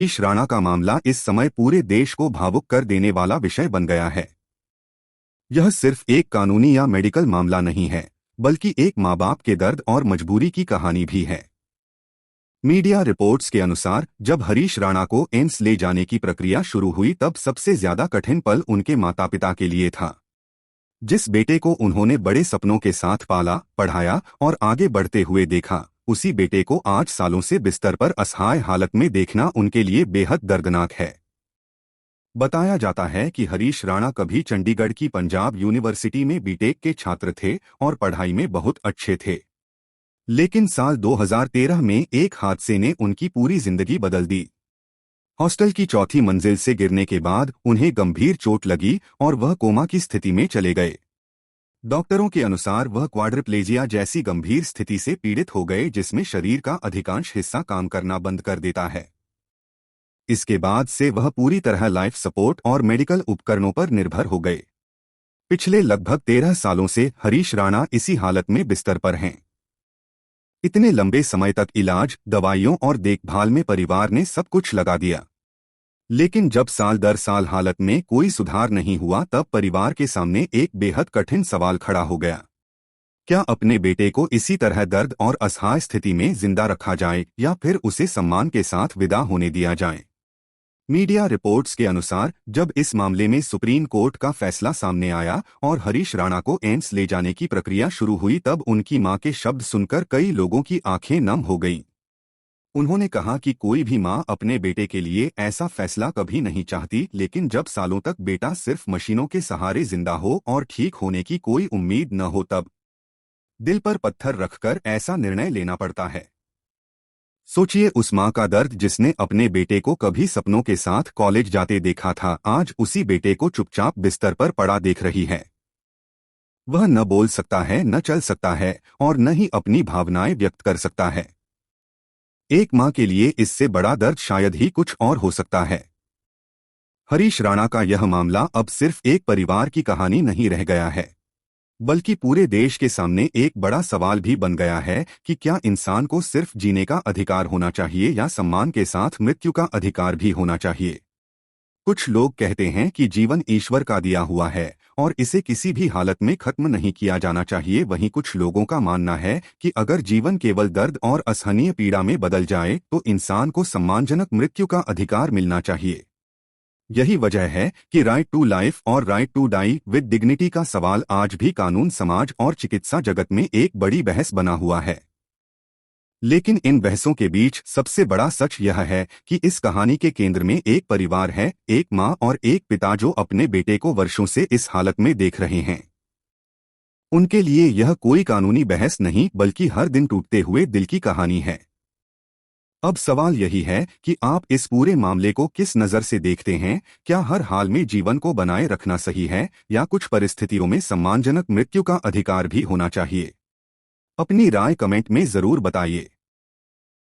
हरीश राणा का मामला इस समय पूरे देश को भावुक कर देने वाला विषय बन गया है। यह सिर्फ एक कानूनी या मेडिकल मामला नहीं है, बल्कि एक माँ बाप के दर्द और मजबूरी की कहानी भी है। मीडिया रिपोर्ट्स के अनुसार जब हरीश राणा को एम्स ले जाने की प्रक्रिया शुरू हुई तब सबसे ज्यादा कठिन पल उनके माता पिता के लिए था। जिस बेटे को उन्होंने बड़े सपनों के साथ पाला, पढ़ाया और आगे बढ़ते हुए देखा, उसी बेटे को 8 सालों से बिस्तर पर असहाय हालत में देखना उनके लिए बेहद दर्दनाक है। बताया जाता है कि हरीश राणा कभी चंडीगढ़ की पंजाब यूनिवर्सिटी में बीटेक के छात्र थे और पढ़ाई में बहुत अच्छे थे। लेकिन साल 2013 में एक हादसे ने उनकी पूरी जिंदगी बदल दी। हॉस्टल की चौथी मंजिल से गिरने के बाद उन्हें गंभीर चोट लगी और वह कोमा की स्थिति में चले गए। डॉक्टरों के अनुसार वह क्वाड्रिप्लेजिया जैसी गंभीर स्थिति से पीड़ित हो गए, जिसमें शरीर का अधिकांश हिस्सा काम करना बंद कर देता है। इसके बाद से वह पूरी तरह लाइफ सपोर्ट और मेडिकल उपकरणों पर निर्भर हो गए। पिछले लगभग 13 सालों से हरीश राणा इसी हालत में बिस्तर पर हैं। इतने लंबे समय तक इलाज, दवाइयों और देखभाल में परिवार ने सब कुछ लगा दिया। लेकिन जब साल दर साल हालत में कोई सुधार नहीं हुआ तब परिवार के सामने एक बेहद कठिन सवाल खड़ा हो गया। क्या अपने बेटे को इसी तरह दर्द और असहाय स्थिति में जिंदा रखा जाए या फिर उसे सम्मान के साथ विदा होने दिया जाए? मीडिया रिपोर्ट्स के अनुसार जब इस मामले में सुप्रीम कोर्ट का फैसला सामने आया और हरीश राणा को एम्स ले जाने की प्रक्रिया शुरू हुई तब उनकी मां के शब्द सुनकर कई लोगों की आंखें नम हो गईं। उन्होंने कहा कि कोई भी मां अपने बेटे के लिए ऐसा फैसला कभी नहीं चाहती, लेकिन जब सालों तक बेटा सिर्फ मशीनों के सहारे जिंदा हो और ठीक होने की कोई उम्मीद न हो तब दिल पर पत्थर रखकर ऐसा निर्णय लेना पड़ता है। सोचिए उस मां का दर्द जिसने अपने बेटे को कभी सपनों के साथ कॉलेज जाते देखा था, आज उसी बेटे को चुपचाप बिस्तर पर पड़ा देख रही है। वह न बोल सकता है, न चल सकता है और न ही अपनी भावनाएं व्यक्त कर सकता है। एक मां के लिए इससे बड़ा दर्द शायद ही कुछ और हो सकता है। हरीश राणा का यह मामला अब सिर्फ एक परिवार की कहानी नहीं रह गया है, बल्कि पूरे देश के सामने एक बड़ा सवाल भी बन गया है कि क्या इंसान को सिर्फ जीने का अधिकार होना चाहिए या सम्मान के साथ मृत्यु का अधिकार भी होना चाहिए? कुछ लोग कहते हैं कि जीवन ईश्वर का दिया हुआ है और इसे किसी भी हालत में खत्म नहीं किया जाना चाहिए। वहीं कुछ लोगों का मानना है कि अगर जीवन केवल दर्द और असहनीय पीड़ा में बदल जाए तो इंसान को सम्मानजनक मृत्यु का अधिकार मिलना चाहिए। यही वजह है कि राइट टू लाइफ और right to die with dignity का सवाल आज भी कानून, समाज और चिकित्सा जगत में एक बड़ी बहस बना हुआ है। लेकिन इन बहसों के बीच सबसे बड़ा सच यह है कि इस कहानी के केंद्र में एक परिवार है, एक माँ और एक पिता जो अपने बेटे को वर्षों से इस हालत में देख रहे हैं। उनके लिए यह कोई कानूनी बहस नहीं, बल्कि हर दिन टूटते हुए दिल की कहानी है। अब सवाल यही है कि आप इस पूरे मामले को किस नज़र से देखते हैं? क्या हर हाल में जीवन को बनाए रखना सही है या कुछ परिस्थितियों में सम्मानजनक मृत्यु का अधिकार भी होना चाहिए? अपनी राय कमेंट में जरूर बताइए।